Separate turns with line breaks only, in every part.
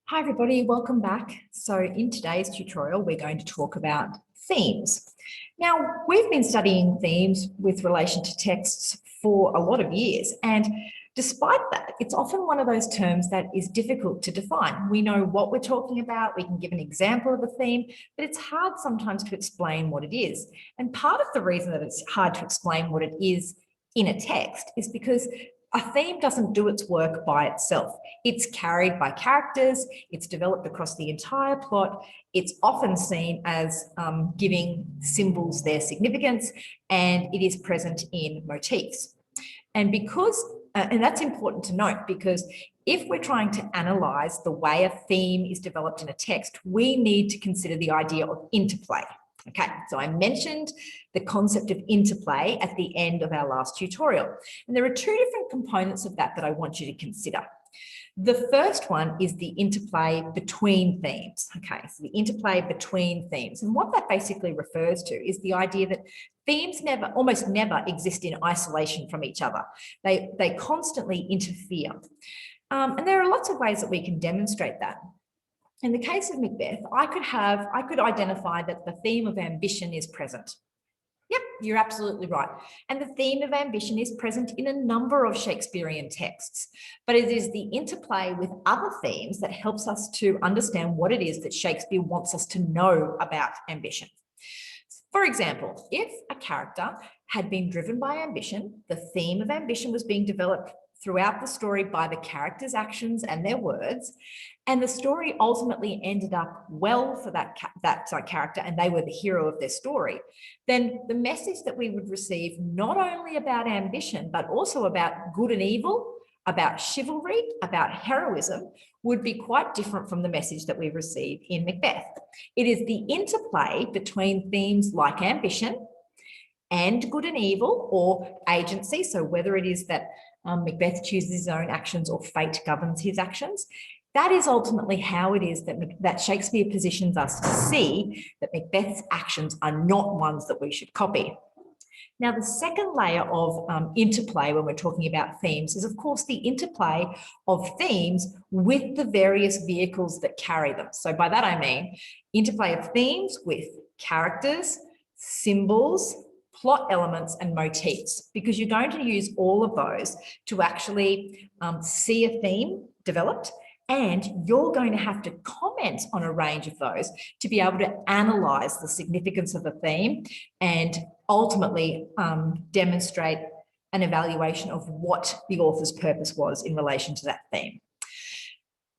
Hi everybody, welcome back. So in today's tutorial, we're going to talk about themes. Now, we've been studying themes with relation to texts for a lot of years, and despite that, it's often one of those terms that is difficult to define. We know what we're talking about, we can give an example of a theme, but it's hard sometimes to explain what it is. And part of the reason that it's hard to explain what it is in a text is because a theme doesn't do its work by itself. It's carried by characters, it's developed across the entire plot, it's often seen as giving symbols their significance, and it is present in motifs. And that's important to note, because if we're trying to analyze the way a theme is developed in a text, we need to consider the idea of interplay. Okay, so I mentioned the concept of interplay at the end of our last tutorial. And there are two different components of that I want you to consider. The first one is the interplay between themes. Okay, so the interplay between themes. And what that basically refers to is the idea that themes almost never exist in isolation from each other. They constantly interfere. And there are lots of ways that we can demonstrate that. In the case of Macbeth, I could identify that the theme of ambition is present. Yep, you're absolutely right. And the theme of ambition is present in a number of Shakespearean texts, but it is the interplay with other themes that helps us to understand what it is that Shakespeare wants us to know about ambition. For example, if a character had been driven by ambition, the theme of ambition was being developed throughout the story by the characters' actions and their words, and the story ultimately ended up well for that character, and they were the hero of their story, then the message that we would receive, not only about ambition, but also about good and evil, about chivalry, about heroism, would be quite different from the message that we receive in Macbeth. It is the interplay between themes like ambition and good and evil, or agency, so whether it is that Macbeth chooses his own actions or fate governs his actions. That is ultimately how it is that Shakespeare positions us to see that Macbeth's actions are not ones that we should copy. Now, the second layer of interplay when we're talking about themes is, of course, the interplay of themes with the various vehicles that carry them. So by that I mean interplay of themes with characters, symbols, plot elements and motifs, because you're going to use all of those to actually see a theme developed, and you're going to have to comment on a range of those to be able to analyze the significance of a theme and ultimately demonstrate an evaluation of what the author's purpose was in relation to that theme.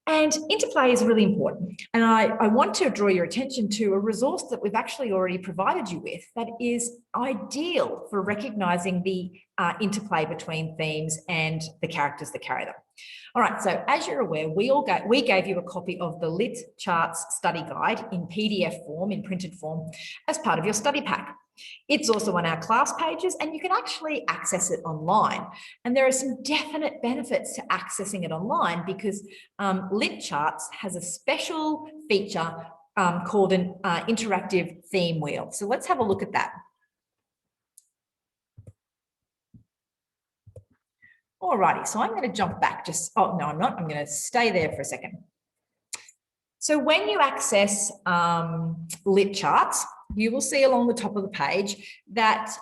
And interplay is really important. And I want to draw your attention to a resource that we've actually already provided you with that is ideal for recognizing the interplay between themes and the characters that carry them. All right, so as you're aware, we gave you a copy of the LitCharts study guide in PDF form, in printed form, as part of your study pack. It's also on our class pages, and you can actually access it online. And there are some definite benefits to accessing it online, because LitCharts has a special feature called an interactive theme wheel. So let's have a look at that. Alrighty, so I'm going to jump back oh, no, I'm not. I'm going to stay there for a second. So when you access LitCharts, you will see along the top of the page that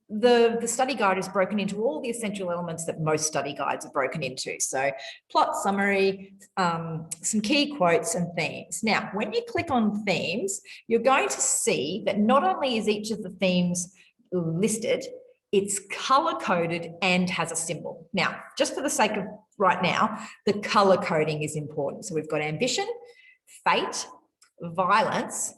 the study guide is broken into all the essential elements that most study guides are broken into. So plot summary, some key quotes and themes. Now, when you click on themes, you're going to see that not only is each of the themes listed, it's color-coded and has a symbol. Now, just for the sake of right now, the color coding is important. So we've got ambition, fate, violence,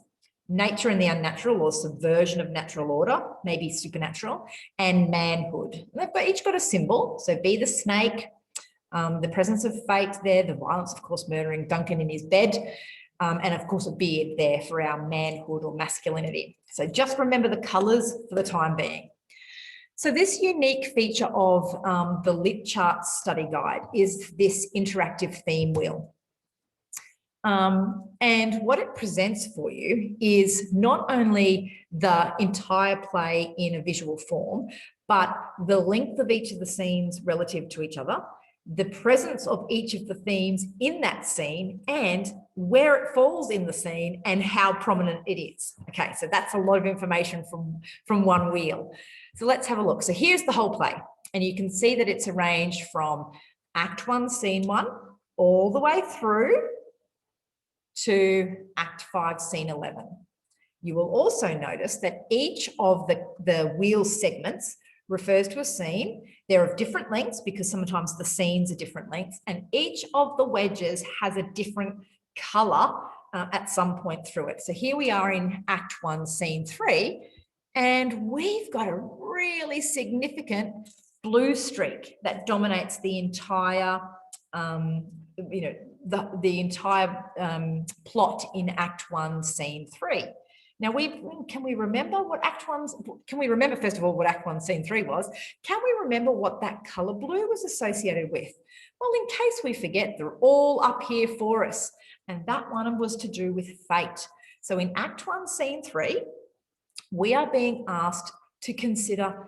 nature and the unnatural, or subversion of natural order, maybe supernatural, and manhood. And they've each got a symbol. So be the snake, the presence of fate there, the violence, of course, murdering Duncan in his bed, and of course a beard there for our manhood or masculinity. So just remember the colors for the time being. So this unique feature of the LitCharts study guide is this interactive theme wheel. And what it presents for you is not only the entire play in a visual form, but the length of each of the scenes relative to each other, the presence of each of the themes in that scene and where it falls in the scene and how prominent it is. Okay, so that's a lot of information from one wheel. So let's have a look. So here's the whole play, and you can see that it's arranged from Act 1, Scene 1, all the way through to Act 5, Scene 11. You will also notice that each of the wheel segments refers to a scene. They're of different lengths because sometimes the scenes are different lengths, and each of the wedges has a different color at some point through it. So here we are in Act 1, Scene 3, and we've got a really significant blue streak that dominates the entire, the entire plot in Act 1, Scene 3. Now, can we remember what Act 1's, can we remember first of all what Act 1, Scene 3 was? Can we remember what that color blue was associated with? Well, in case we forget, they're all up here for us. And that one was to do with fate. So in Act 1, Scene 3, we are being asked to consider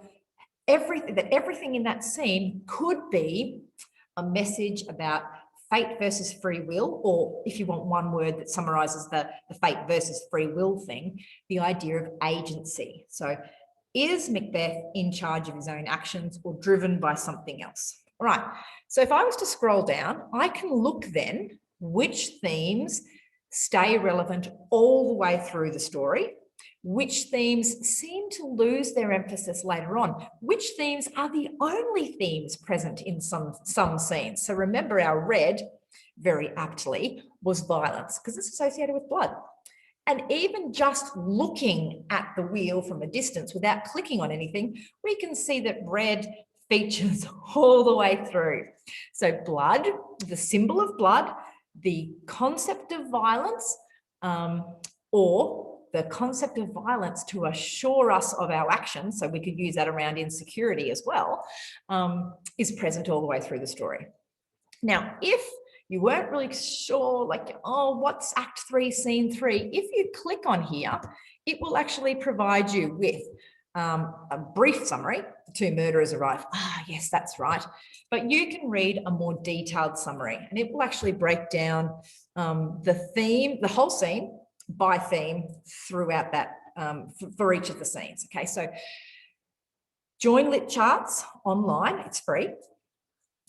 everything in that scene could be a message about fate versus free will, or if you want one word that summarizes the fate versus free will thing, the idea of agency. So is Macbeth in charge of his own actions or driven by something else? All right, so if I was to scroll down, I can look then which themes stay relevant all the way through the story, which themes seem to lose their emphasis later on, which themes are the only themes present in some scenes. So remember, our red, very aptly, was violence because it's associated with blood. And even just looking at the wheel from a distance without clicking on anything, we can see that red features all the way through. So blood, the symbol of blood, the concept of violence, or the concept of violence to assure us of our actions, so we could use that around insecurity as well, is present all the way through the story. Now, if you weren't really sure, like, oh, what's Act 3, Scene 3? If you click on here, it will actually provide you with a brief summary. The two murderers arrive. Ah, yes, that's right. But you can read a more detailed summary, and it will actually break down the theme, the whole scene, by theme throughout that for each of the scenes. Okay, so join LitCharts online, it's free.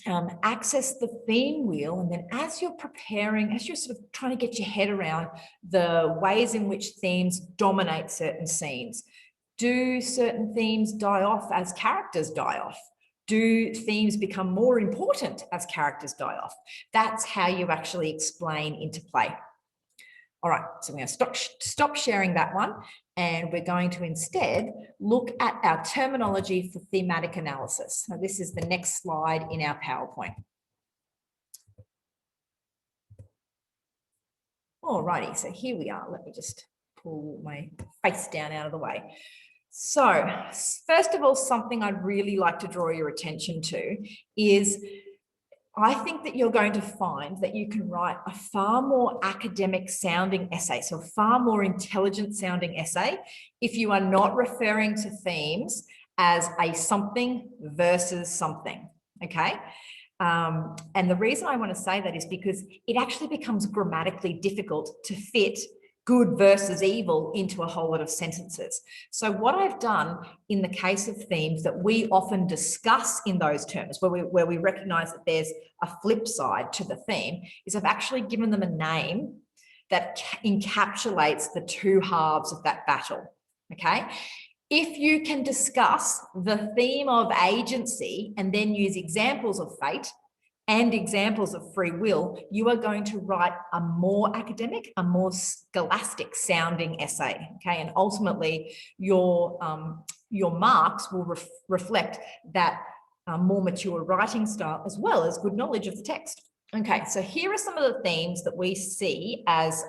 Access the theme wheel, and then as you're preparing, as you're sort of trying to get your head around the ways in which themes dominate certain scenes, do certain themes die off as characters die off? Do themes become more important as characters die off? That's how you actually explain interplay. All right, so we're going to stop sharing that one, and we're going to instead look at our terminology for thematic analysis. So this is the next slide in our PowerPoint. All righty, so here we are. Let me just pull my face down out of the way. So first of all, something I'd really like to draw your attention to is I think that you're going to find that you can write a far more academic sounding essay, so a far more intelligent sounding essay, if you are not referring to themes as a something versus something, okay? And the reason I want to say that is because it actually becomes grammatically difficult to fit good versus evil into a whole lot of sentences. So what I've done in the case of themes that we often discuss in those terms, where we recognize that there's a flip side to the theme, is I've actually given them a name that encapsulates the two halves of that battle, okay? If you can discuss the theme of agency and then use examples of fate and examples of free will, you are going to write a more academic, a more scholastic sounding essay, okay? And ultimately, your marks will reflect that more mature writing style as well as good knowledge of the text. Okay, so here are some of the themes that we see as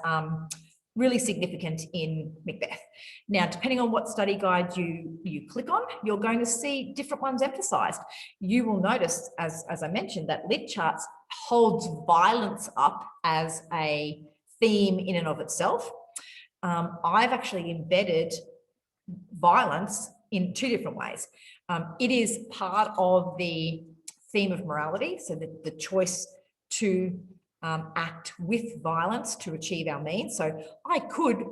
really significant in Macbeth. Now, depending on what study guide you click on, you're going to see different ones emphasized. You will notice, as I mentioned, that LitCharts holds violence up as a theme in and of itself. I've actually embedded violence in two different ways. It is part of the theme of morality, so the choice to act with violence to achieve our means. So I could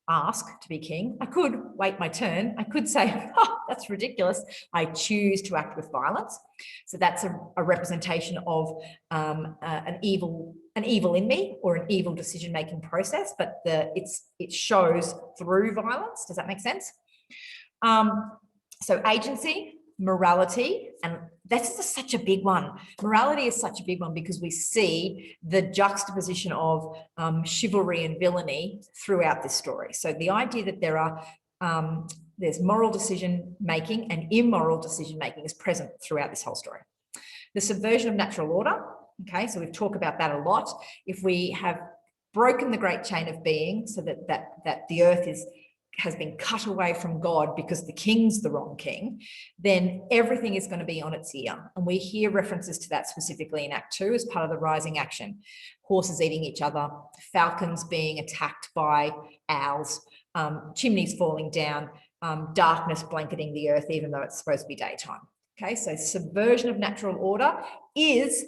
ask to be king. I could wait my turn. I could say, oh, that's ridiculous. I choose to act with violence. So that's a representation of an evil in me, or an evil decision-making process, but it shows through violence. Does that make sense? So agency, morality, and this is such a big one. Morality is such a big one because we see the juxtaposition of chivalry and villainy throughout this story. So the idea that there's moral decision making and immoral decision making is present throughout this whole story. The subversion of natural order. Okay, so we've talked about that a lot. If we have broken the great chain of being, so that the earth has been cut away from God because the king's the wrong king, then everything is going to be on its ear. And we hear references to that specifically in Act 2 as part of the rising action. Horses eating each other, falcons being attacked by owls, chimneys falling down, darkness blanketing the earth, even though it's supposed to be daytime. Okay, so subversion of natural order is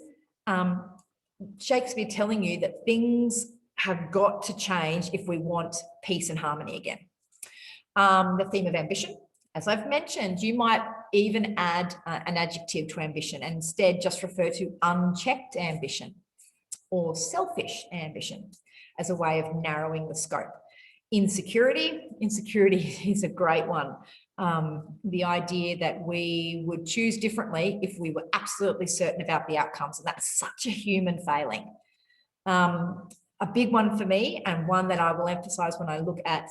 Shakespeare telling you that things have got to change if we want peace and harmony again. The theme of ambition. As I've mentioned, you might even add an adjective to ambition and instead just refer to unchecked ambition or selfish ambition as a way of narrowing the scope. Insecurity is a great one. The idea that we would choose differently if we were absolutely certain about the outcomes, and that's such a human failing. A big one for me, and one that I will emphasize when I look at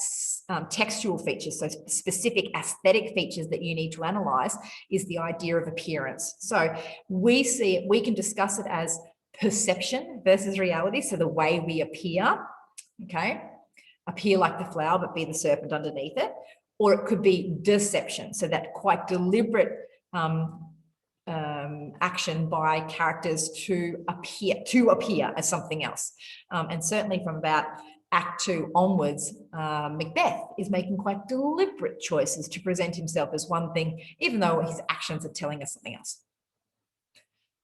textual features, so specific aesthetic features that you need to analyze, is the idea of appearance. So we can discuss it as perception versus reality, so the way we appear, okay? Appear like the flower, but be the serpent underneath it. Or it could be deception, so that quite deliberate action by characters to appear as something else. And certainly from about Act 2 onwards, Macbeth is making quite deliberate choices to present himself as one thing, even though his actions are telling us something else.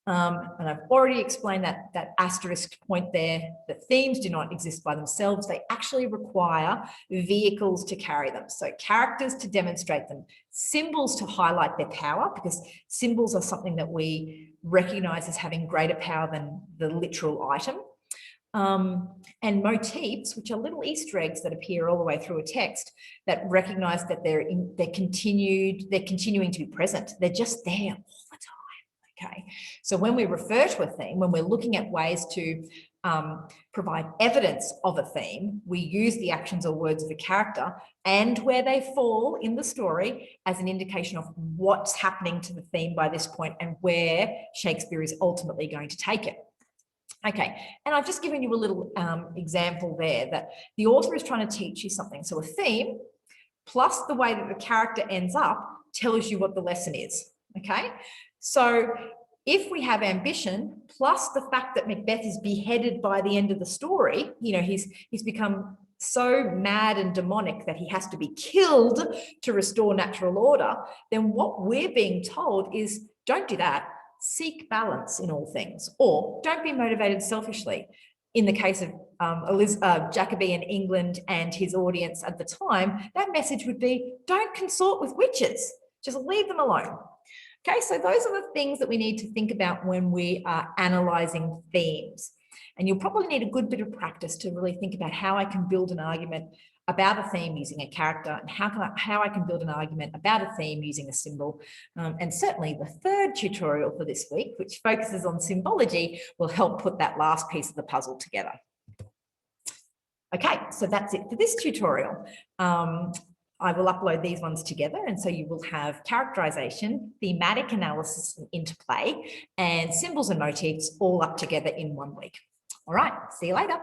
And I've already explained that asterisk point there, that themes do not exist by themselves. They actually require vehicles to carry them. So characters to demonstrate them, symbols to highlight their power, because symbols are something that we recognize as having greater power than the literal item. And motifs, which are little Easter eggs that appear all the way through a text, that recognize that they're continuing to be present. They're just there all the time. Okay, so when we refer to a theme, when we're looking at ways to provide evidence of a theme, we use the actions or words of a character and where they fall in the story as an indication of what's happening to the theme by this point and where Shakespeare is ultimately going to take it. Okay, and I've just given you a little example there that the author is trying to teach you something. So a theme plus the way that the character ends up tells you what the lesson is, okay? So if we have ambition plus the fact that Macbeth is beheaded by the end of the story, you know, he's become so mad and demonic that he has to be killed to restore natural order, then what we're being told is don't do that. Seek balance in all things, or don't be motivated selfishly. In the case of Jacobean England and his audience at the time, that message would be don't consort with witches, just leave them alone. Okay, so those are the things that we need to think about when we are analysing themes. And you'll probably need a good bit of practice to really think about how I can build an argument about a theme using a character, and how I can build an argument about a theme using a symbol. And certainly the third tutorial for this week, which focuses on symbology, will help put that last piece of the puzzle together. Okay, so that's it for this tutorial. I will upload these ones together, and so you will have characterization, thematic analysis and interplay, and symbols and motifs all up together in 1 week. All right, see you later.